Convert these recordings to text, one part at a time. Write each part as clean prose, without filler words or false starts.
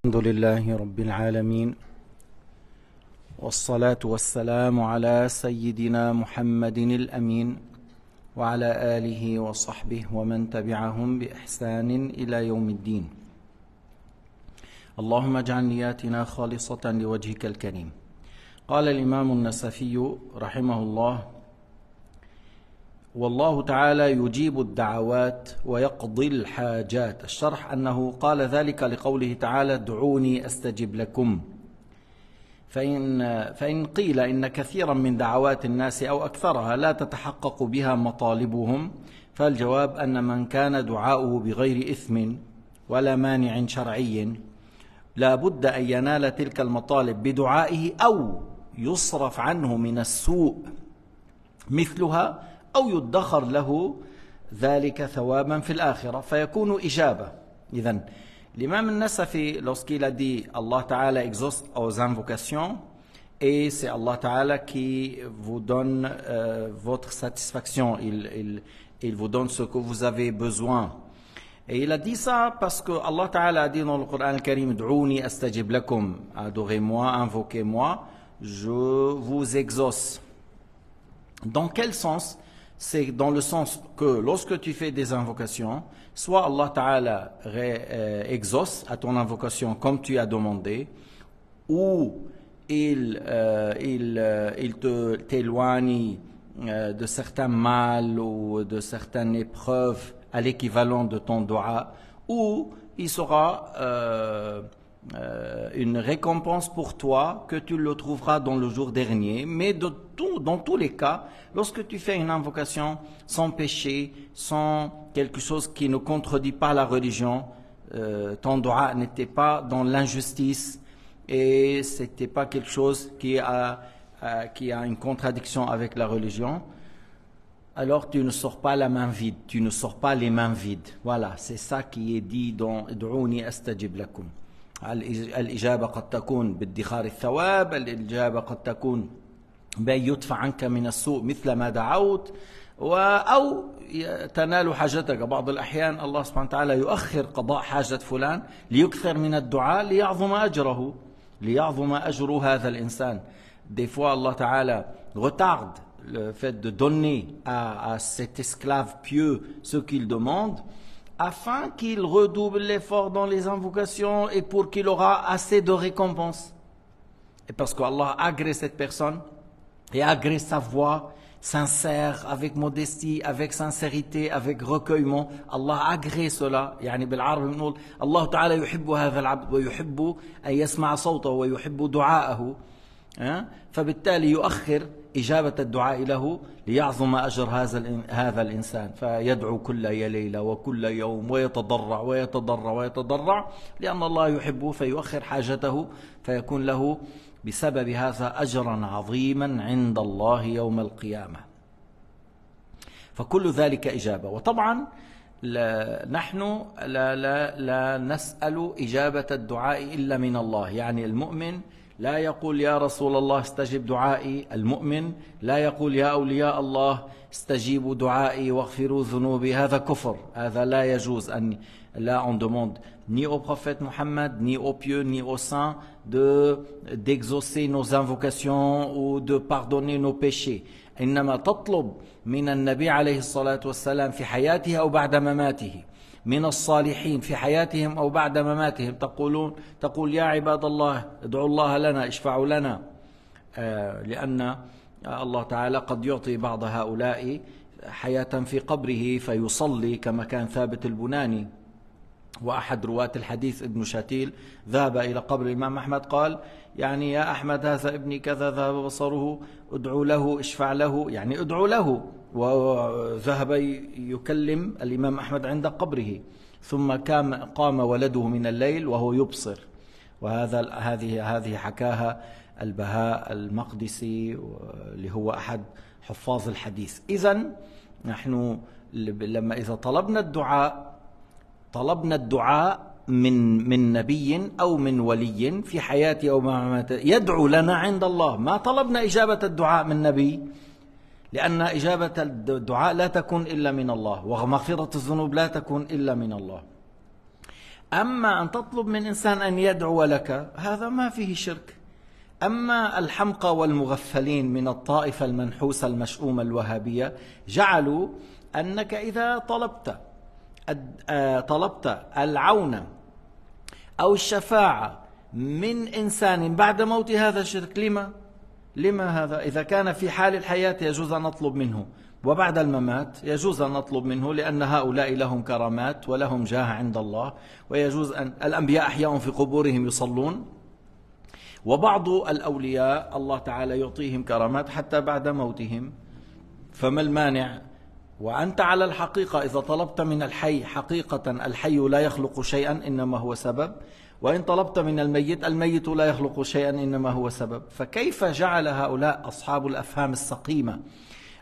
الحمد لله رب العالمين، والصلاة والسلام على سيدنا محمد الأمين وعلى آله وصحبه ومن تبعهم بإحسان إلى يوم الدين. اللهم اجعل نياتنا خالصة لوجهك الكريم. قال الإمام النسفي رحمه الله: والله تعالى يجيب الدعوات ويقضي الحاجات. الشرح أنه قال ذلك لقوله تعالى: ادعوني أستجب لكم. فإن قيل إن كثيرا من دعوات الناس أو أكثرها لا تتحقق بها مطالبهم، فالجواب أن من كان دعاؤه بغير إثم ولا مانع شرعي لا بد أن ينال تلك المطالب بدعائه، أو يصرف عنه من السوء مثلها، أو يدخر له ذلك ثوابا في الآخرة فيكون إجابة. إذن l'imam al-Nasafi, lorsqu'il a dit Allah Ta'ala exauce aux invocations et c'est Allah Ta'ala qui vous donne votre satisfaction, il vous donne ce que vous avez besoin. Et il a dit ça parce que Allah Ta'ala a dit dans le Coran al-Karim: D'ouni astajib lakum, adorez-moi, invoquez-moi, je vous exauce. Dans quel sens? C'est dans le sens que lorsque tu fais des invocations, soit Allah Ta'ala exauce à ton invocation comme tu as demandé, ou il t'éloigne de certains mal ou de certaines épreuves à l'équivalent de ton dua, ou il sera une récompense pour toi que tu le trouveras dans le jour dernier. Mais dans tous les cas, lorsque tu fais une invocation sans péché, sans quelque chose qui ne contredit pas la religion, ton dua n'était pas dans l'injustice et c'était pas quelque chose qui a une contradiction avec la religion, alors tu ne sors pas la main vide, tu ne sors pas les mains vides. Voilà, c'est ça qui est dit dans Ud'ouni astajib lakum. الإجابة قد تكون بادخار الثواب، الإجابة قد تكون بأن يدفع عنك من السوء مثل ما دعوت، أو تنال حاجتك. بعض الأحيان الله سبحانه وتعالى يؤخر قضاء حاجة فلان ليكثر من الدعاء ليعظم أجره، ليعظم أجر هذا الإنسان. Des fois Allah Ta'ala retarde le fait de donner à cet esclave pieux ce qu'il demande, afin qu'il redouble l'effort dans les invocations et pour qu'il aura assez de récompenses. Et parce qu'Allah agrée cette personne et agrée sa voix sincère, avec modestie, avec sincérité, avec recueillement. Allah agrée cela. يعني بالعربي بنقول الله تعالى يحب هذا العبد ويحب أن يسمع صوته ويحب دعاءه، فبالتالي يؤخر إجابة الدعاء له ليعظم أجر هذا الإنسان، فيدعو كل ليلة وكل يوم ويتضرع ويتضرع ويتضرع لأن الله يحبه، فيؤخر حاجته فيكون له بسبب هذا أجرا عظيما عند الله يوم القيامة. فكل ذلك إجابة. وطبعا نحن لا نسأل إجابة الدعاء إلا من الله. يعني المؤمن لا يقول يا رسول الله استجب دعائي، المؤمن لا يقول يا أولياء الله استجيبوا دعائي واغفروا ذنوبي. هذا كفر، هذا لا يجوز. أن là on demande ni au prophète Mohammed, ni aux pieux, ni aux saints d'exaucer nos invocations ou de pardonner nos péchés. إنما تطلب من النبي عليه الصلاة والسلام في حياته أو بعد مماته، من الصالحين في حياتهم أو بعد مماتهم، تقول يا عباد الله ادعوا الله لنا، اشفعوا لنا، لأن الله تعالى قد يعطي بعض هؤلاء حياة في قبره فيصلي كما كان ثابت البناني. وأحد رواة الحديث ابن شاتيل ذهب إلى قبر الإمام أحمد، قال يعني يا أحمد هذا ابني كذا ذهب بصره، ادعوا له اشفع له، يعني ادعوا له. وذهب يكلم الإمام أحمد عند قبره، ثم قام ولده من الليل وهو يبصر. هذه حكاها البهاء المقدسي اللي هو أحد حفاظ الحديث. إذن نحن لما إذا طلبنا الدعاء من نبي أو من ولي في حياته أو مماته يدعو لنا عند الله. ما طلبنا إجابة الدعاء من نبي، لأن إجابة الدعاء لا تكون إلا من الله، ومغفرة الذنوب لا تكون إلا من الله. أما أن تطلب من إنسان أن يدعو لك هذا ما فيه شرك. أما الحمقى والمغفلين من الطائفة المنحوسة المشؤومة الوهابية جعلوا أنك إذا طلبت العون أو الشفاعة من إنسان بعد موت هذا شرك. لما هذا؟ إذا كان في حال الحياة يجوز أن نطلب منه، وبعد الممات يجوز أن نطلب منه، لأن هؤلاء لهم كرامات ولهم جاه عند الله، ويجوز أن الأنبياء أحياء في قبورهم يصلون، وبعض الأولياء الله تعالى يعطيهم كرامات حتى بعد موتهم، فما المانع؟ وأنت على الحقيقة إذا طلبت من الحي حقيقة الحي لا يخلق شيئا إنما هو سبب، وإن طلبت من الميت لا يخلق شيئا إنما هو سبب. فكيف جعل هؤلاء أصحاب الأفهام السقيمة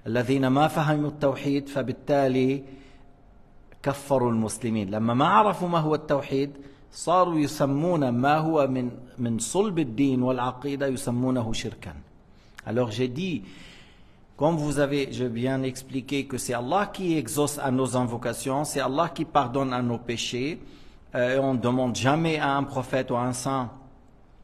الذين ما فهموا التوحيد فبالتالي كفروا المسلمين، لما ما عرفوا ما هو التوحيد صاروا يسمون ما هو من صلب الدين والعقيدة يسمونه شركا. Alors j'ai dit, comme j'ai bien expliqué que c'est Allah qui exauce à nos invocations, c'est Allah qui pardonne à nos péchés, et on ne demande jamais à un prophète ou à un saint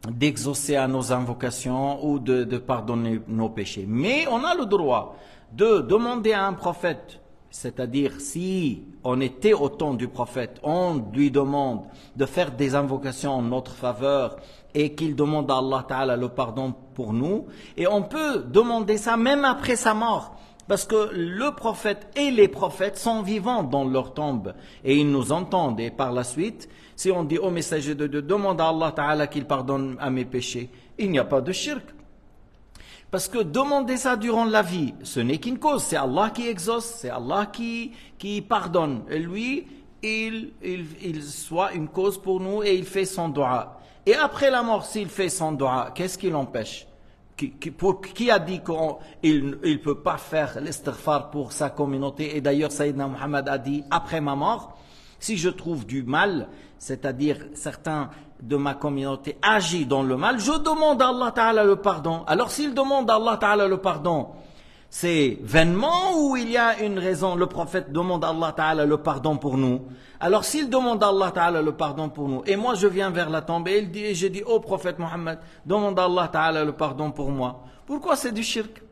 d'exaucer à nos invocations ou de pardonner nos péchés. Mais on a le droit de demander à un prophète, c'est-à-dire si on était au temps du prophète, on lui demande de faire des invocations en notre faveur et qu'il demande à Allah Ta'ala le pardon pour nous, et on peut demander ça même après sa mort, parce que le prophète et les prophètes sont vivants dans leur tombe et ils nous entendent. Et par la suite, si on dit au messager de Dieu, demande à Allah Ta'ala qu'il pardonne à mes péchés, il n'y a pas de shirk. Parce que demander ça durant la vie, ce n'est qu'une cause. C'est Allah qui exauce, c'est Allah qui pardonne. Et lui, il soit une cause pour nous et il fait son dua. Et après la mort, s'il fait son dua, qu'est-ce qui l'empêche? Qui a dit qu'il ne peut pas faire l'istighfar pour sa communauté? Et d'ailleurs, Sayyidina Muhammad a dit, après ma mort, si je trouve du mal, c'est-à-dire certains de ma communauté agit dans le mal, je demande à Allah Ta'ala le pardon. Alors s'il demande à Allah Ta'ala le pardon, c'est vainement ou il y a une raison? Le prophète demande à Allah Ta'ala le pardon pour nous. Alors s'il demande à Allah Ta'ala le pardon pour nous, et moi je viens vers la tombe et je dis au prophète Mohammed, demande à Allah Ta'ala le pardon pour moi. Pourquoi c'est du shirk?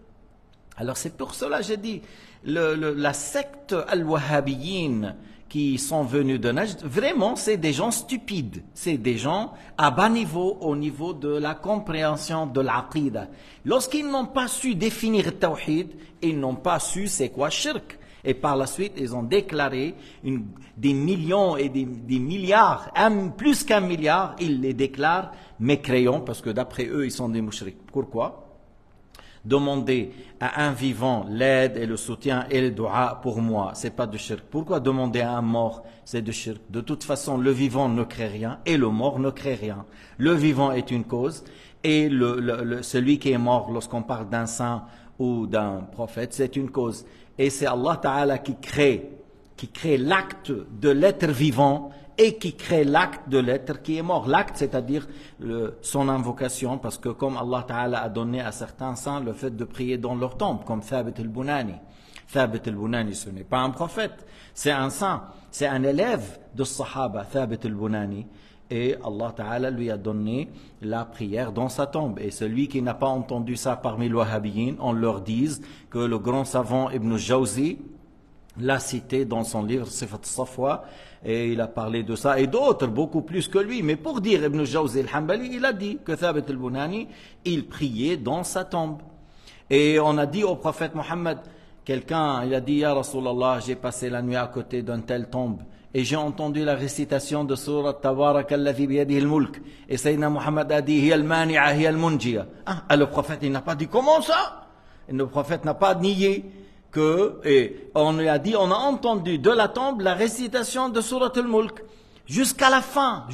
Alors c'est pour cela que j'ai dit, la secte al-Wahhabiyyin qui sont venus de Najd, vraiment c'est des gens stupides, c'est des gens à bas niveau, au niveau de la compréhension de l'aqida. Lorsqu'ils n'ont pas su définir le tawhid, ils n'ont pas su c'est quoi shirk. Et par la suite, ils ont déclaré des millions et des milliards, plus qu'un milliard, ils les déclarent mécréants, parce que d'après eux, ils sont des mouchriks. Pourquoi? Demander à un vivant l'aide et le soutien et le dua pour moi, c'est pas de shirk. Pourquoi demander à un mort? C'est de shirk. De toute façon, le vivant ne crée rien et le mort ne crée rien. Le vivant est une cause et celui qui est mort, lorsqu'on parle d'un saint ou d'un prophète, c'est une cause. Et c'est Allah Ta'ala qui crée l'acte de l'être vivant et qui crée l'acte de l'être qui est mort. L'acte, c'est-à-dire son invocation, parce que comme Allah Ta'ala a donné à certains saints le fait de prier dans leur tombe, comme Thabit al-Bunani. Thabit al-Bunani, ce n'est pas un prophète, c'est un saint, c'est un élève de Sahaba, Thabit al-Bunani. Et Allah Ta'ala lui a donné la prière dans sa tombe. Et celui qui n'a pas entendu ça parmi les Wahhabiyyin, on leur dise que le grand savant Ibn Jawzi l'a cité dans son livre Sifat Safwa, et il a parlé de ça, et d'autres, beaucoup plus que lui. Mais pour dire Ibn Jawzi al-Hanbali, il a dit que Thabit al-Bunani, il priait dans sa tombe. Et on a dit au prophète Mohammed, quelqu'un, il a dit, Ya Rasulallah, j'ai passé la nuit à côté d'une telle tombe, et j'ai entendu la récitation de Surat Tabarak alladhi biyadihi al-mulk. Et Sayyidina Muhammad a dit, Hiya al-mani'a, hiya al-munjiya. Ah, le prophète, il n'a pas dit comment ça? Et le prophète n'a pas nié et on lui a dit, on a entendu de la tombe la récitation de Surat al-mulk. Jusqu'à la fin.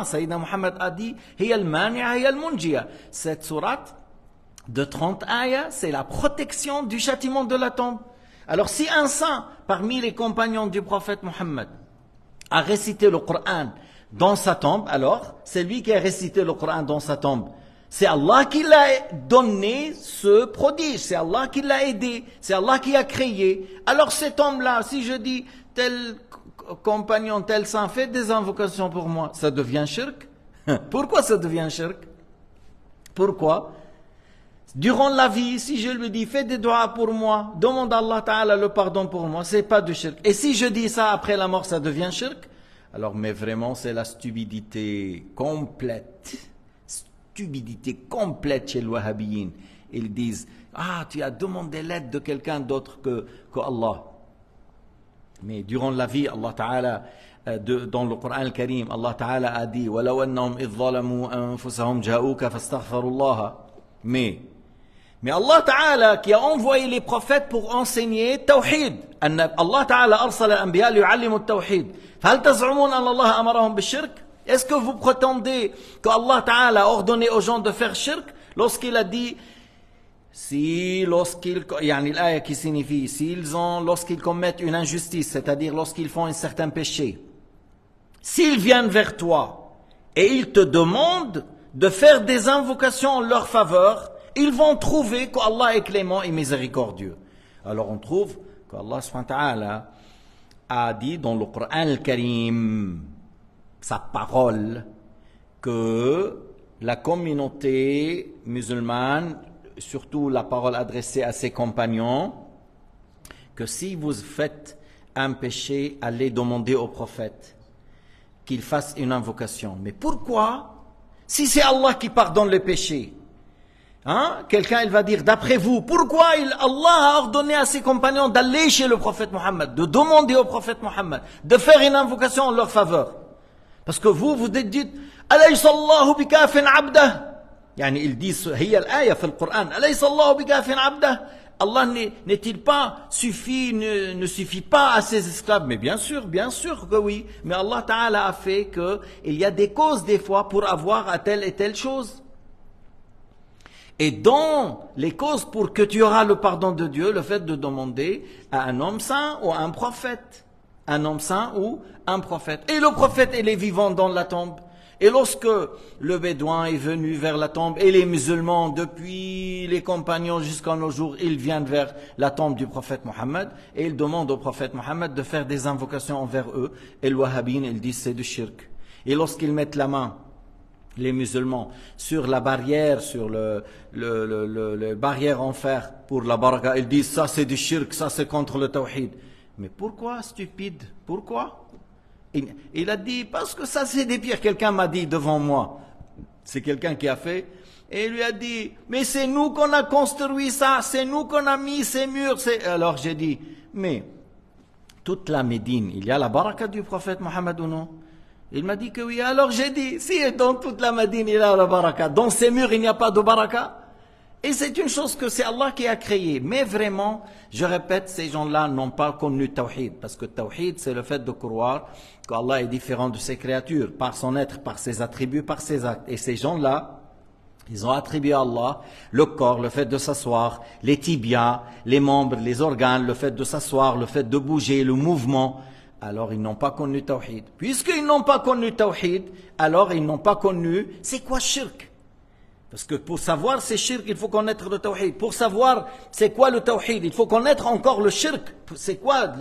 Sayyidina Muhammad a dit, Hiya al-mani'a, hiya al-munjiya. Cette surat de 30 ayats, c'est la protection du châtiment de la tombe. Alors si un saint parmi les compagnons du prophète Mohammed a récité le Coran dans sa tombe, alors c'est lui qui a récité le Coran dans sa tombe. C'est Allah qui l'a donné ce prodige, c'est Allah qui l'a aidé, c'est Allah qui a créé. Alors cette tombe-là, si je dis tel compagnon, tel saint fait des invocations pour moi. Ça devient shirk. Pourquoi ça devient shirk? Pourquoi? Durant la vie, si je lui dis fais des doigts pour moi, demande à Allah Ta'ala le pardon pour moi, c'est pas du shirk. Et si je dis ça après la mort, ça devient shirk? Alors, mais vraiment, c'est la stupidité complète. Stupidité complète chez les Wahhabiyin. Ils disent, ah, tu as demandé l'aide de quelqu'un d'autre que Allah. Mais durant la vie, Allah Ta'ala, dans le Coran al-Karim, Allah Ta'ala a dit, وَلَوْ أَنَّهُمْ إِذْ ظَلَمُوا أَنفُسَهُمْ جَاءُوكَ فَاسْتَغْفَرُوا اللَّهَ. Mais Allah Ta'ala qui a envoyé les prophètes pour enseigner Tawhid. Allah Ta'ala أرسل الأنبياء ليعلموا التوحيد. فهل تزعمون أن الله أمرهم بالشرك? Est-ce que vous prétendez que Allah Ta'ala a ordonné aux gens de faire shirk lorsqu'il a dit l'ayah qui signifie lorsqu'ils commettent une injustice, c'est-à-dire lorsqu'ils font un certain péché, s'ils viennent vers toi et ils te demandent de faire des invocations en leur faveur, ils vont trouver qu'Allah est clément et miséricordieux. Alors on trouve qu'Allah subhanahu wa ta'ala a dit dans le Coran al-Karim, sa parole, que la communauté musulmane, surtout la parole adressée à ses compagnons, que si vous faites un péché, allez demander au prophète qu'il fasse une invocation. Mais pourquoi? Si c'est Allah qui pardonne les péchés, quelqu'un il va dire, d'après vous, pourquoi Allah a ordonné à ses compagnons d'aller chez le prophète Mohammed, de demander au prophète Mohammed, de faire une invocation en leur faveur? Parce que vous dites, alaysa Allahu bikafin abdah. Yani ils disent, hiya al-aya fi al-Qur'an, alaysa Allahu bikafin abdah. Allah n'est-il pas ne suffit pas à ses esclaves? Mais bien sûr que oui. Mais Allah Ta'ala a fait que il y a des causes des fois pour avoir à telle et telle chose. Et dans les causes pour que tu auras le pardon de Dieu, le fait de demander à un homme saint ou à un prophète. Un homme saint ou un prophète. Et le prophète, il est vivant dans la tombe. Et lorsque le bédouin est venu vers la tombe, et les musulmans, depuis les compagnons jusqu'à nos jours, ils viennent vers la tombe du prophète Mohammed, et ils demandent au prophète Mohammed de faire des invocations envers eux. Et les Wahhabin, ils disent c'est du shirk. Et lorsqu'ils mettent la main, les musulmans, sur la barrière, sur le barrière en fer pour la baraka, ils disent ça c'est du shirk, ça c'est contre le tawhid. Mais pourquoi, stupide? Pourquoi? Il a dit, parce que ça c'est des pires. Quelqu'un m'a dit devant moi, c'est quelqu'un qui a fait, et il lui a dit, mais c'est nous qu'on a construit ça, c'est nous qu'on a mis ces murs. Alors j'ai dit, mais toute la Médine, il y a la baraka du prophète Mohammed ou non? Il m'a dit que oui. Alors j'ai dit, si dans toute la Médine il y a la baraka, dans ces murs il n'y a pas de baraka? Et c'est une chose que c'est Allah qui a créée. Mais vraiment, je répète, ces gens-là n'ont pas connu Tawhid. Parce que Tawhid, c'est le fait de croire qu'Allah est différent de ses créatures, par son être, par ses attributs, par ses actes. Et ces gens-là, ils ont attribué à Allah le corps, le fait de s'asseoir, les tibias, les membres, les organes, le fait de s'asseoir, le fait de bouger, le mouvement. Alors ils n'ont pas connu Tawhid. Puisqu'ils n'ont pas connu Tawhid, alors ils n'ont pas connu c'est quoi shirk. Parce que pour savoir c'est shirk, il faut connaître le tawhid. Pour savoir c'est quoi le tawhid, il faut connaître encore le shirk. C'est quoi,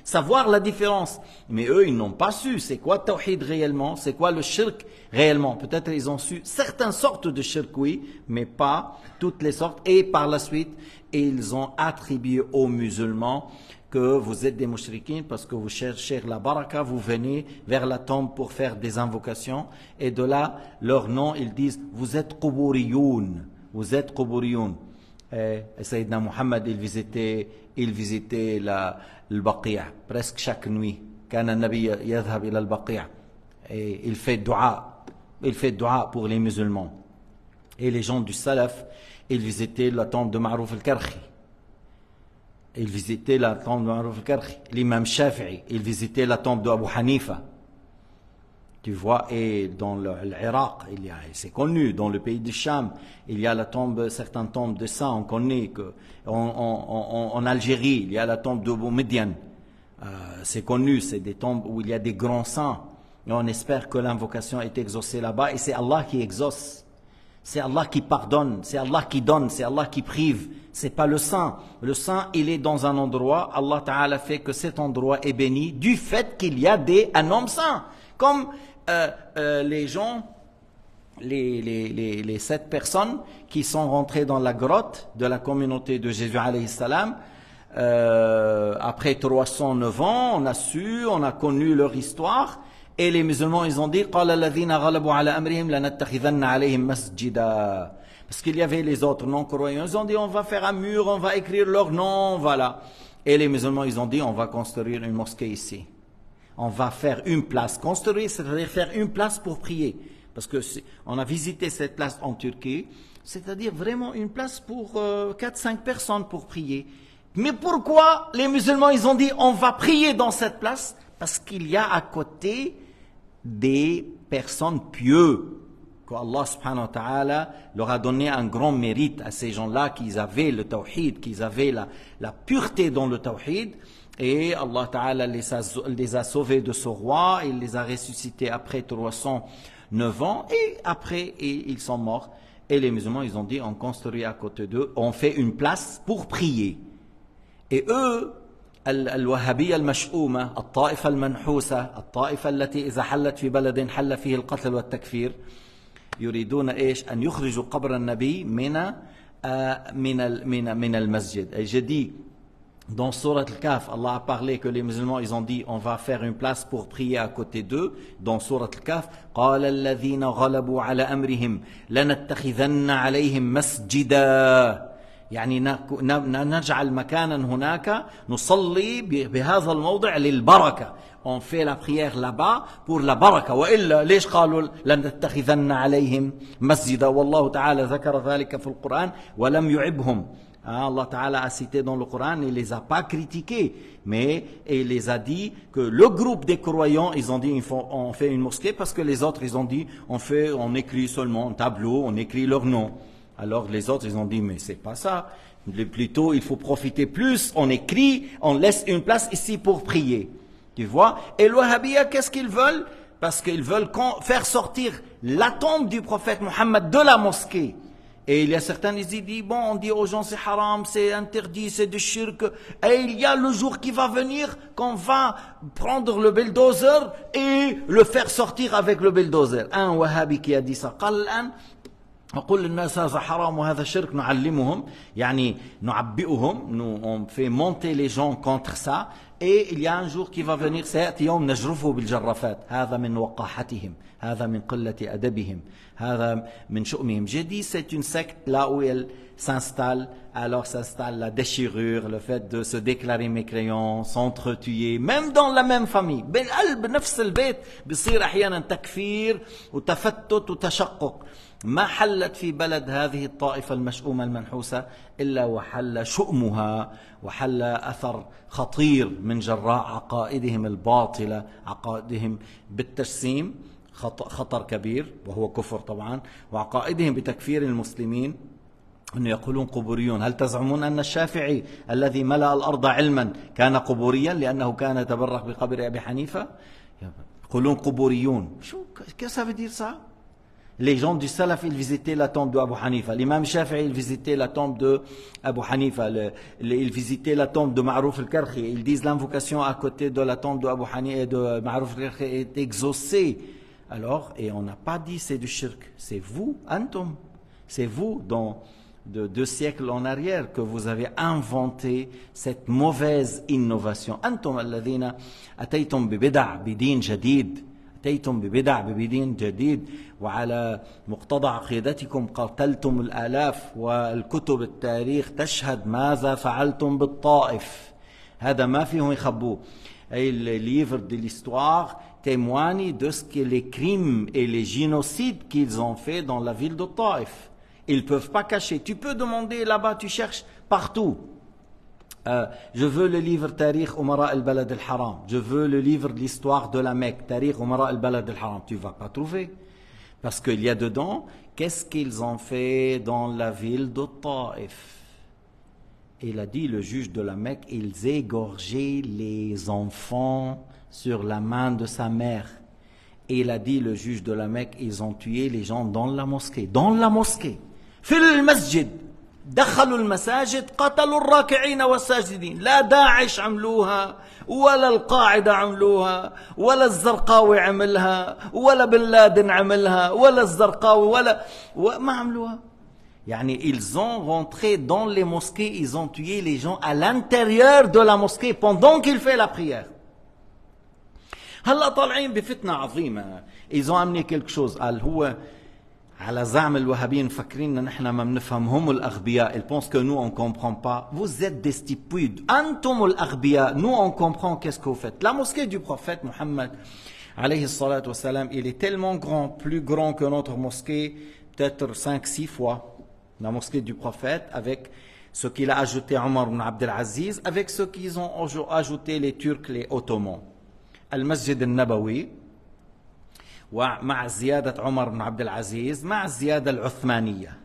savoir la différence. Mais eux, ils n'ont pas su c'est quoi le tawhid réellement, c'est quoi le shirk réellement. Peut-être ils ont su certaines sortes de shirk, oui, mais pas toutes les sortes. Et par la suite, ils ont attribué aux musulmans que vous êtes des mouchriquins parce que vous cherchez la baraka, vous venez vers la tombe pour faire des invocations, et de là, leur nom, ils disent, vous êtes qubouriyoun, vous êtes qubouriyoun. Et Sayyidina Muhammad, il visitait le Baqi'a, presque chaque nuit. Kana Nabi yadhhab ila al-Baqi'a. Et il fait dua pour les musulmans. Et les gens du Salaf, ils visitaient la tombe de Ma'rouf al-Karkhi. Il visitait la tombe de Ma'rouf al-Karkhi. L'imam Shafi'i, il visitait la tombe de Abu Hanifa. Tu vois, et dans l'Irak, c'est connu, dans le pays du Cham, il y a certaines tombes de saints, on connaît en Algérie, il y a la tombe de Boumedian. C'est connu, c'est des tombes où il y a des grands saints. Et on espère que l'invocation est exaucée là-bas, et c'est Allah qui exauce. C'est Allah qui pardonne, c'est Allah qui donne, c'est Allah qui prive. C'est pas le saint. Le saint, il est dans un endroit, Allah Ta'ala fait que cet endroit est béni du fait qu'il y a un homme saint. Comme les gens, les 7 personnes qui sont rentrées dans la grotte de la communauté de Jésus alayhi salam, après 309 ans, on a connu leur histoire. Et les musulmans, ils ont dit, قال الذين غلبوا على أمرهم لنتخذن عليهم مسجدا. Parce qu'il y avait les autres non-croyants, ils ont dit, on va faire un mur, on va écrire leur nom, voilà. Et les musulmans, ils ont dit, on va construire une mosquée ici. On va faire une place. Construire, c'est-à-dire faire une place pour prier. Parce que on a visité cette place en Turquie, c'est-à-dire vraiment une place pour 4-5 personnes pour prier. Mais pourquoi les musulmans, ils ont dit, on va prier dans cette place? Parce qu'il y a à côté des personnes pieuses, qu'Allah subhanahu wa ta'ala leur a donné un grand mérite à ces gens-là, qu'ils avaient le tawhid, qu'ils avaient la pureté dans le tawhid, et Allah ta'ala les a sauvés de ce roi, il les a ressuscités après 309 ans, et après ils sont morts. Et les musulmans, ils ont dit, on construit à côté d'eux, on fait une place pour prier. Et eux, الوهابية المشؤومة، الطائفة المنحوسة، الطائفة التي إذا حلت في بلد حل فيه القتل والتكفير، يريدون إيش؟ أن يخرجوا قبر النبي من المسجد. Et je dis, dans Surat Al-Kahf, Allah a parlé que les musulmans, ils ont dit, on va faire une place pour prier à côté d'eux. Dans Surat Al-Kahf, قال الذين غلبوا على أمرهم لنتخذن عليهم مسجدا. يعني نجعل مكانا هناك نصلي بهذا الموضع للبركة. On fait la prière là-bas pour la baraka. وإلا ليش قالوا لنتخذن عليهم مسجدا والله تعالى ذكر ذلك في القرآن ولم يعبهم. Allah Ta'ala a cité dans le Coran, il les a pas critiqués, mais il les a dit que le groupe des croyants, ils ont dit on fait une mosquée parce que les autres ils ont dit on écrit seulement un tableau, on écrit leur nom. Alors les autres, ils ont dit, mais c'est pas ça. Plutôt, il faut profiter plus. On écrit, on laisse une place ici pour prier. Tu vois? Et le Wahhabiyya, qu'est-ce qu'ils veulent? Parce qu'ils veulent faire sortir la tombe du prophète Mohammed de la mosquée. Et il y a certains qui disent, bon, on dit aux gens c'est haram, c'est interdit, c'est du shirk. Et il y a le jour qui va venir qu'on va prendre le bulldozer et le faire sortir avec le bulldozer. Un Wahhabi qui a dit ça. نقول للناس هذا حرام وهذا شرك نعلمهم يعني نعبئهم on fait monter les gens contre ça et il y a un jour qui va venir سيأتي يوم نجرفه بالجرافات هذا من وقاحتهم هذا من قلة أدبهم هذا من شؤمهم. J'ai dit c'est une secte là où elle s'installe, alors s'installe la déchirure, le fait de se déclarer mécréant, s'entretuer, même dans la même famille. بالقلب نفس البيت بيصير أحيانا تكفير وتفتت وتشقق. ما حلت في بلد هذه الطائفة المشؤومة المنحوسة إلا وحل شؤمها وحل أثر خطير من جراء عقائدهم الباطلة، عقائدهم بالتجسيم خطر كبير وهو كفر طبعا، وعقائدهم بتكفير المسلمين أن يقولون قبوريون. هل تزعمون أن الشافعي الذي ملأ الأرض علما كان قبوريا لأنه كان يتبرك بقبر أبي حنيفة؟ يقولون قبوريون. Qu'est-ce que ça veut dire ça? Les gens du Salaf, ils visitaient la tombe d'Abu Hanifa. L'imam Shafi'i, il visitait la tombe d'Abu Hanifa. Il visitait la tombe de Ma'rouf al-Karhi. Ils disent l'invocation à côté de la tombe d'Abu Hanifa et de Ma'rouf al-Karhi est exaucée. Alors, et on n'a pas dit c'est du shirk. C'est vous, Antum. C'est vous, de 2 siècles en arrière, que vous avez inventé cette mauvaise innovation. Antum alladhina ataytum bi bid'a bi din jadid. أتيتم ببدع بدين جديد وعلى مقتضى عقيدتكم قتلتم الآلاف والكتب التاريخ تشهد ماذا فعلتم بالطائف. هذا ما فيهم يخبوه. Les livres de l'histoire témoignent de ce que les crimes et les génocides qu'ils ont fait dans la ville de Taïf. Ils ne peuvent pas cacher. Tu peux demander là-bas, tu cherches partout. Je veux le livre Tariq Umara al-Balad al-Haram. Je veux le livre de l'histoire de la Mecque, Tariq Umara al-Balad al-Haram. Tu ne vas pas trouver. Parce qu'il y a dedans, qu'est-ce qu'ils ont fait dans la ville de Taïf? Il a dit, le juge de la Mecque, ils égorgeaient les enfants sur la main de sa mère. Et il a dit, le juge de la Mecque, ils ont tué les gens dans la mosquée. Dans la mosquée. في المسجد. دخلوا المساجد قتلوا الراكعين والساجدين. لا داعش عملوها ولا القاعدة عملوها ولا الزرقاوي عملها ولا بن لادن عملها ولا الزرقاوي ما عملوها. يعني ils ont rentré dans les mosquées, ils ont tué les gens à l'intérieur de la mosquée pendant qu'il fait la prière. هلا طالعين بفتنة عظيمة. Ils ont amené quelque chose. قال هو على زعم الوهابيين مفكرين ان نحن ما بنفهم، هم الاغبياء. Ils pensent que nous on comprend pas. Vous êtes des stupides. انتم الاغبياء. Nous on comprend qu'est-ce que vous faites. La mosquée du prophète Mohammed alayhi salatu wassalam, il est tellement grand, plus grand que notre mosquée, peut-être 5-6 fois. La mosquée du prophète, avec ce qu'il a ajouté Omar ibn Abdel Aziz, avec ce qu'ils ont ajouté les Turcs, les Ottomans. المسجد النبوي ومع زيادة عمر بن عبد العزيز مع الزيادة العثمانية،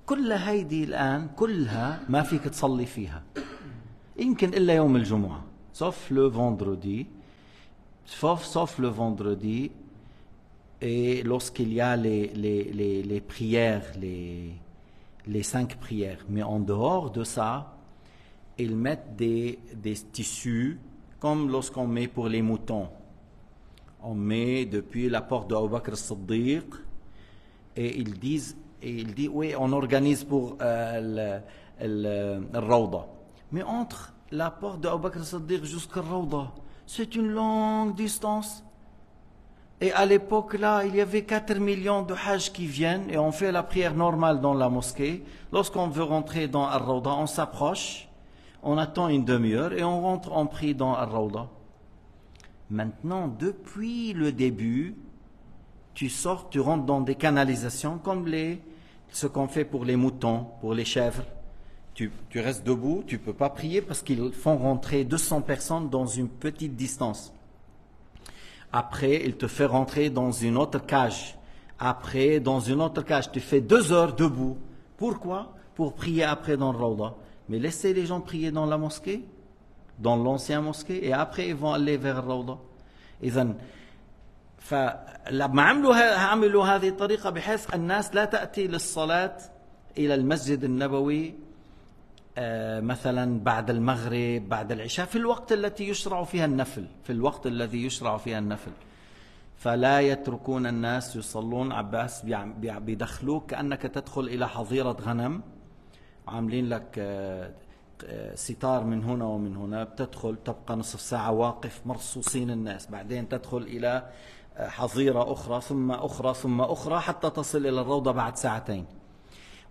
كل هيدي الآن كلها ما فيك تصلي فيها يمكن إلا يوم الجمعة، sauf le vendredi et lorsqu'il y a les prières, les 5 prières. Mais en dehors de ça, ils mettent des tissus comme lorsqu'on met pour les moutons. On met depuis la porte de Abu Bakr as-Siddiq et il dit oui, on organise pour le Rawda. Mais entre la porte de Abu Bakr as-Siddiq jusqu'à Rawda, c'est une longue distance. Et à l'époque là, il y avait 4 millions de Hajj qui viennent et on fait la prière normale dans la mosquée. Lorsqu'on veut rentrer dans Al-Rawda, on s'approche, on attend une demi-heure et on rentre, on prie dans Al-Rawda. Maintenant, depuis le début, tu sors, tu rentres dans des canalisations comme ce qu'on fait pour les moutons, pour les chèvres. Tu restes debout, tu ne peux pas prier parce qu'ils font rentrer 200 personnes dans une petite distance. Après, ils te font rentrer dans une autre cage. Après, dans une autre cage, tu fais 2 heures debout. Pourquoi? Pour prier après dans le Rawda. Mais laissez les gens prier dans la mosquée, dans l'ancienne mosquée, et après ils vont aller vers الروضة. إذن فلما عملوا هذه الطريقة بحيث الناس لا تأتي للصلاة إلى المسجد النبوي مثلا بعد المغرب بعد العشاء في الوقت الذي يشرع فيها النفل فلا يتركون الناس يصلون. عباس بيدخلوك كأنك تدخل إلى حظيرة غنم، عاملين لك ستار من هنا ومن هنا، بتدخل تبقى نصف ساعة واقف مرصوصين الناس، بعدين تدخل إلى حظيرة أخرى ثم أخرى ثم أخرى حتى تصل إلى الروضة بعد 2 ساعة.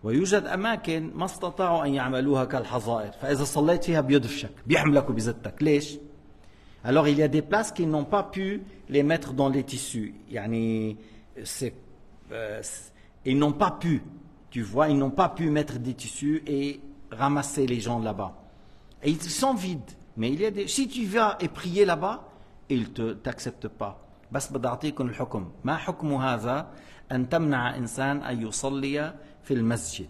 ويوجد أماكن ما استطاعوا أن يعملوها كالحظائر، فإذا صليت فيها بيدفشك بيحملك وبيزتك. ليش؟ Alors il y a des places qui n'ont pas pu les mettre dans les tissus. يعني ils n'ont pas pu, tu vois, ils n'ont pas pu mettre des tissus et ramasser les gens là-bas. Et ils sont vides. Mais il y a si tu vas et prier là-bas, ils ne t'acceptent pas. بس بدي أعطيكم الحكم. ما حكم هذا أن تمنع إنسان أن يصلي في المسجد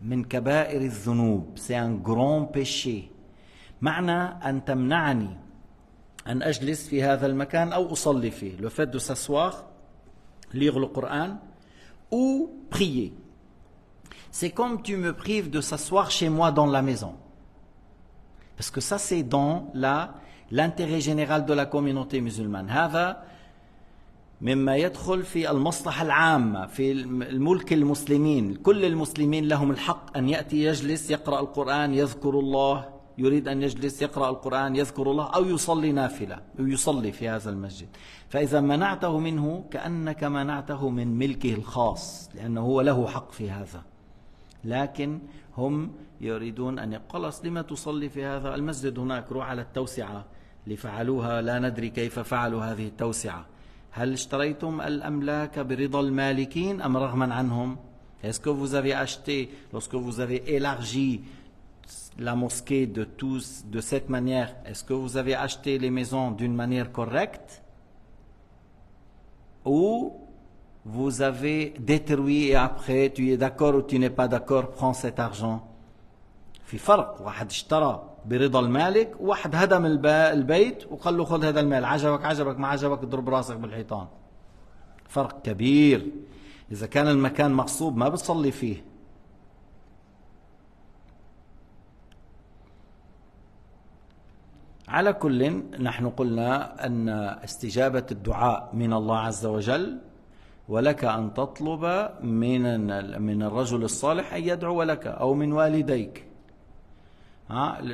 من كبائر الذنوب. C'est un grand péché. معنى أن تمنعني أن أجلس في هذا المكان أو أصلي فيه. Le fait de s'asseoir, lire le Coran ou prier. C'est comme tu me prives de s'asseoir chez moi dans la maison. Parce que ça c'est dans l'intérêt général de la communauté musulmane. هذا مما يدخل في المصلحة العامة في الملك المسلمين. كل المسلمين لهم الحق أن يأتي يجلس يقرأ القرآن يذكر الله، يريد أن يجلس يقرأ القرآن يذكر الله أو يصلي نافلة ويصلي في هذا المسجد. فإذا منعته منه كأنك منعته من ملكه الخاص، لأنه هو له حق في هذا. لكن هم يريدون أن خلاص لما تصلي في هذا المسجد هناك، روح على التوسعة اللي فعلوها، لا ندري كيف فعلوا هذه التوسعة. هل اشتريتم الأملاك برضا المالكين أم رغما عنهم؟ Est-ce que vous avez acheté, lorsque vous avez élargi la mosquée de tous de cette manière, est-ce que vous avez acheté les maisons d'une manière correcte ou vous avez détruit et après tu es d'accord ou tu n'es pas d'accord, prends cet argent. في فرق، واحد اشترى برضا المالك وواحد هدم البيت وقال له خذ هذا المال، عجبك عجبك، ما عجبك اضرب راسك بالحيطان. فرق كبير. إذا كان المكان مغصوب ما بتصلي فيه. على كل، نحن قلنا أن استجابة الدعاء من الله عز وجل، ولك أن تطلب من الرجل الصالح أن يدعو لك أو من والديك.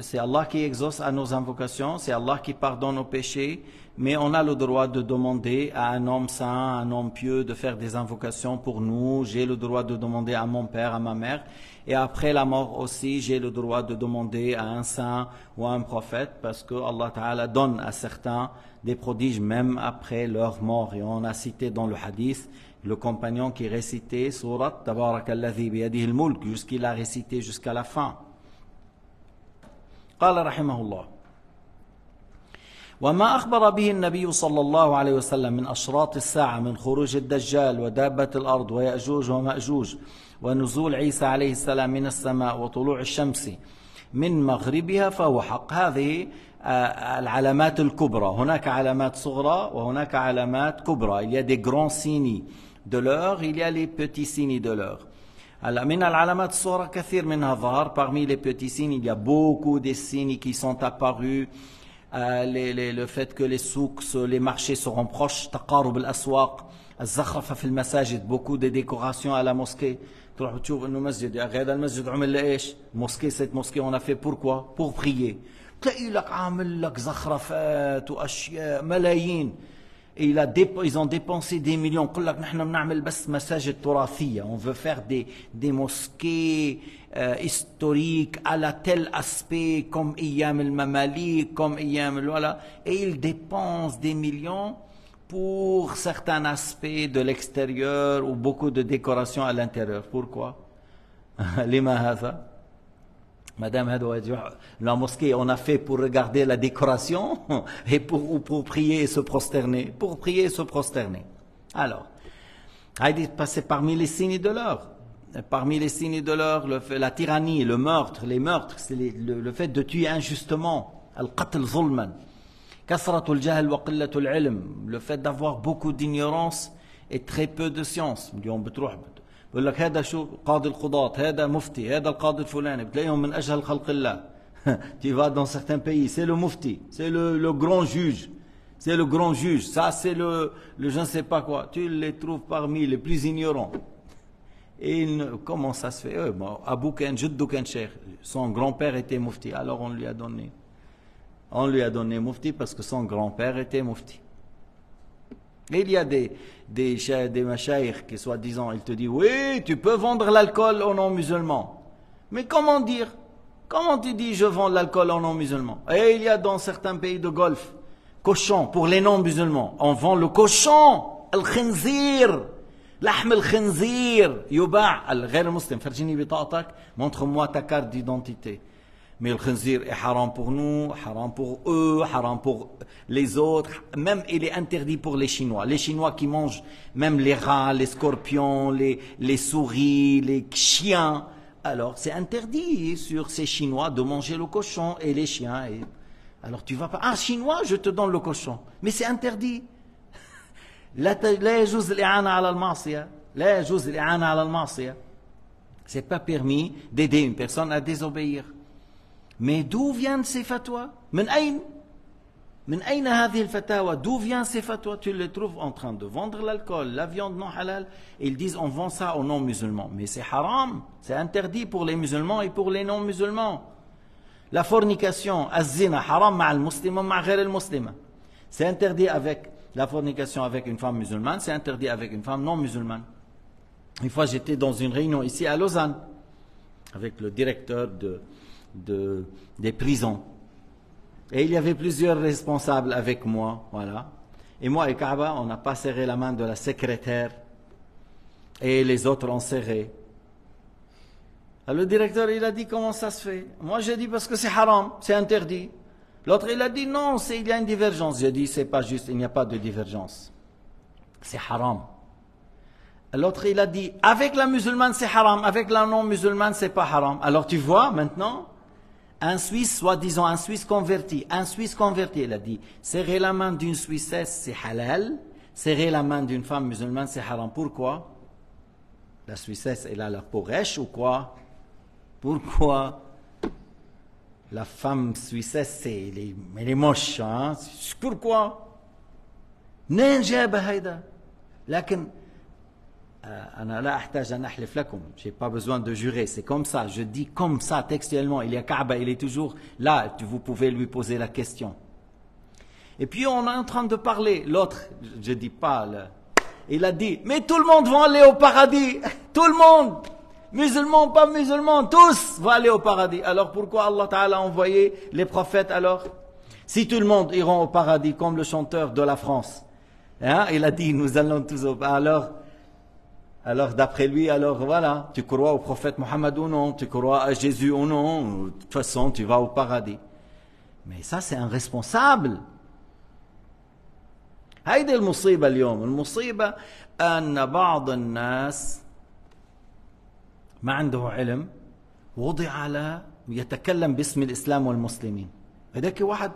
C'est Allah qui exauce à nos invocations, c'est Allah qui pardonne nos péchés, mais on a le droit de demander à un homme saint, à un homme pieux de faire des invocations pour nous. J'ai le droit de demander à mon père, à ma mère, et après la mort aussi, j'ai le droit de demander à un saint ou à un prophète, parce que Allah Ta'ala donne à certains des prodiges même après leur mort. Et on a cité dans le hadith le compagnon qui récitait Surat Tabarakalladhi biyadihi al-mulk, jusqu'il a récité jusqu'à la fin. قال رحمه الله: وما أخبر به النبي صلى الله عليه وسلم من أشراط الساعة من خروج الدجال ودابة الأرض ويأجوج ومأجوج ونزول عيسى عليه السلام من السماء وطلوع الشمس من مغربها فهو حق. هذه العلامات الكبرى. هناك علامات صغرى وهناك علامات كبرى. Il y a des grands signes de l'heure, il y a les petits signes de l'heure. من العلامات الصغرى كثير منها ظهر. Parmi les petits signes, il y a beaucoup de signes qui sont apparus. Le fait que les souks, les marchés seront proches. تقارب الأسواق. الزخرفة في المساجد. Beaucoup de décorations à la mosquée. تروح تشوف إنه مسجد، يا أخي هذا المسجد عمل لإيش؟ mosquée, cette mosquée on a fait pourquoi؟ Pour prier. تلاقي لك عامل لك زخرفات وأشياء ملايين. Ils ont dépensé des millions. يقول لك نحن بنعمل بس مساجد تراثية. On veut faire des mosquées historiques à la tel aspect comme أيام المماليك, comme أيام voilà. Et ils dépensent des millions pour certains aspects de l'extérieur ou beaucoup de décorations à l'intérieur. Pourquoi? لما هذا؟ Madame, la mosquée, on a fait pour regarder la décoration et pour prier et se prosterner. Pour prier et se prosterner. Alors, c'est parmi les signes de l'heure. Parmi les signes de l'heure, la tyrannie, le meurtre, les meurtres, c'est le fait de tuer injustement. Al-qatl zulman. Kasratul jahl wa qillatul ilm. Le fait d'avoir beaucoup d'ignorance et très peu de science. بقول لك هذا شو قاضي القضاة، هذا مفتي، هذا القاضي الفلاني، بتلاقيهم من أجهل خلق الله. Tu vas dans certains pays, c'est le mufti, c'est le grand juge, c'est le grand juge, ça c'est le je ne sais pas quoi. Tu les trouves parmi les plus ignorants. Et comment ça se fait? Abou Ken, Jiddou Ken Cheikh, son grand-père était mufti, alors on lui a donné mufti parce que son grand-père était mufti. Et il y a des machaïrs qui, soi-disant, ils te disent, oui, tu peux vendre l'alcool aux non-musulmans. Mais comment dire? Comment tu dis, je vends l'alcool aux non-musulmans? Et il y a dans certains pays de Golfe, cochon pour les non-musulmans. On vend le cochon, al-khinzir, l'ahm al-khinzir, yuba' al-ghayr muslim. Farjini bita'atak, montre-moi ta carte d'identité. Mais le khinzir est haram pour nous, haram pour eux, haram pour les autres. Même il est interdit pour les Chinois. Les Chinois qui mangent même les rats, les scorpions, les souris, les chiens. Alors c'est interdit sur ces Chinois de manger le cochon et les chiens. Alors tu vas pas, ah Chinois, je te donne le cochon. Mais c'est interdit. لا يجوز الإعانة على المعصية. لا يجوز الإعانة على المعصية. C'est pas permis d'aider une personne à désobéir. Mais d'où viennent ces fatwas? من أين هذه الفتاوى? D'où viennent ces fatwas? Tu les trouves en train de vendre l'alcool, la viande non halal. Ils disent on vend ça aux non-musulmans. Mais c'est haram, c'est interdit pour les musulmans et pour les non-musulmans. La fornication, az-zina, haram مع المسلم ومع غير المسلمة. C'est interdit avec la fornication avec une femme musulmane, c'est interdit avec une femme non musulmane. Une fois j'étais dans une réunion ici à Lausanne avec le directeur des prisons. Et il y avait plusieurs responsables avec moi, voilà. Et moi et Kaaba, on n'a pas serré la main de la secrétaire. Et les autres ont serré. Alors le directeur, il a dit, comment ça se fait? Moi, j'ai dit, parce que c'est haram, c'est interdit. L'autre, il a dit, non, il y a une divergence. J'ai dit, c'est pas juste, il n'y a pas de divergence. C'est haram. L'autre, il a dit, avec la musulmane, c'est haram. Avec la non-musulmane, c'est pas haram. Alors tu vois, maintenant, Un Suisse, soi-disant un Suisse converti, il a dit, serrer la main d'une Suissesse, c'est halal, serrer la main d'une femme musulmane, c'est haram. Pourquoi? La Suissesse, elle a la peau rêche ou quoi? Pourquoi? La femme Suissesse, elle est moche, hein? Pourquoi? منين جابها هيدا؟ لكن أنا لا أحتاج أن أحلف لكم. J'ai pas besoin de jurer. C'est comme ça. Je dis comme ça textuellement. Il y a Kaaba, il est toujours là. Vous pouvez lui poser la question. Et puis on est en train de parler. L'autre, je dis pas. Il a dit, mais tout le monde va aller au paradis. Tout le monde. Musulmans, pas musulmans, tous vont aller au paradis. Alors pourquoi Allah Ta'ala a envoyé les prophètes alors? Si tout le monde ira au paradis, comme le chanteur de la France, hein, il a dit, nous allons tous au paradis. Alors d'après lui, alors voilà, tu crois au prophète Mohammed ou non, tu crois à Jésus ou non, de toute façon tu vas au paradis. Mais ça c'est irresponsable. هيدي المصيبة اليوم، المصيبة أن بعض الناس ما عنده علم وضع على يتكلم باسم الإسلام والمسلمين. هذاك واحد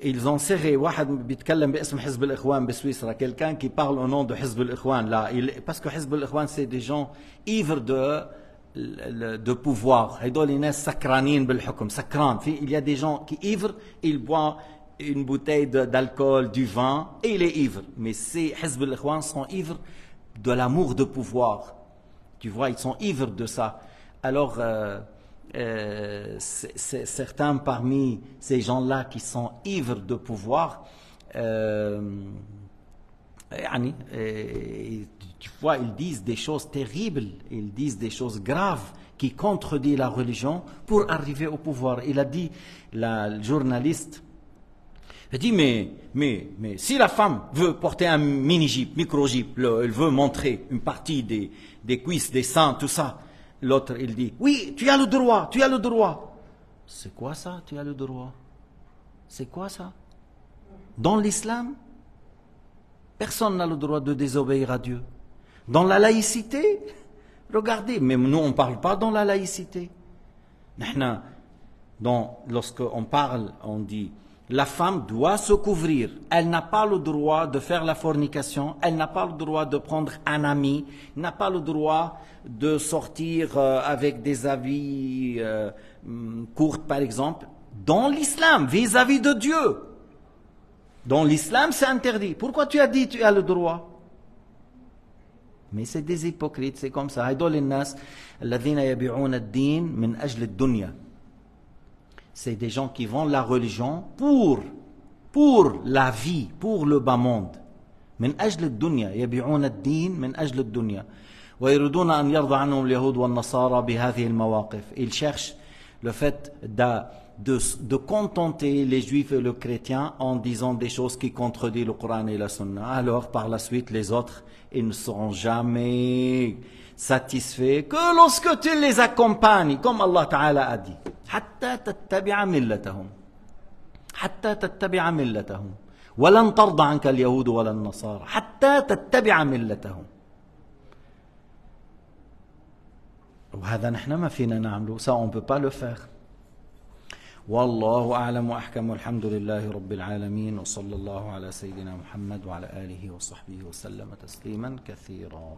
ils ont serré واحد بيتكلم باسم حزب الإخوان بسويسرا, quelqu'un qui parle au nom de حزب الإخوان là, parce que حزب الإخوان c'est des gens ivres de pouvoir. هيدول الناس سكرانين بالحكم, سكران. Il y a des gens qui ivres, ils boivent une bouteille d'alcool, du vin, et il est ivre. Mais ces حزب الإخوان sont ivres de l'amour de pouvoir. Tu vois, ils sont ivres de ça. Alors certains parmi ces gens-là qui sont ivres de pouvoir, tu vois, ils disent des choses terribles, ils disent des choses graves qui contredisent la religion pour arriver au pouvoir. Il a dit, le journaliste, il a dit, mais si la femme veut porter un mini-jeep, micro-jeep, elle veut montrer une partie des cuisses, des seins, tout ça, l'autre, il dit, oui, tu as le droit, tu as le droit. C'est quoi ça, tu as le droit? C'est quoi ça? Dans l'islam, personne n'a le droit de désobéir à Dieu. Dans la laïcité, regardez, mais nous, on ne parle pas dans la laïcité. Lorsqu'on parle, on dit, la femme doit se couvrir. Elle n'a pas le droit de faire la fornication. Elle n'a pas le droit de prendre un ami. Elle n'a pas le droit de sortir avec des habits courts, par exemple. Dans l'islam, vis-à-vis de Dieu. Dans l'islam, c'est interdit. Pourquoi tu as dit tu as le droit? Mais c'est des hypocrites, c'est comme ça. هيدول الناس الذين يبيعون الدين من أجل الدنيا. C'est des gens qui vendent la religion pour la vie, pour le bas monde. من أجل الدنيا يبيعون الدين من أجل الدنيا ويريدون أن يرضى عنهم اليهود والنصارى بهذه المواقف. Ils cherchent le fait de contenter les juifs et les chrétiens en disant des choses qui contredisent le Coran et la Sunna. Alors par la suite les autres, ils ne seront jamais satisfaits que lorsque tu les accompagnes, comme Allah Ta'ala a dit. حتى تتبع ملتهم حتى تتبع ملتهم ولن ترضى عنك اليهود ولا النصارى حتى تتبع ملتهم. وهذا نحن ما فينا نعمله, ça on peut pas le faire. والله أعلم وأحكم والحمد لله رب العالمين وصلى الله على سيدنا محمد وعلى آله وصحبه وسلم تسليما كثيرا.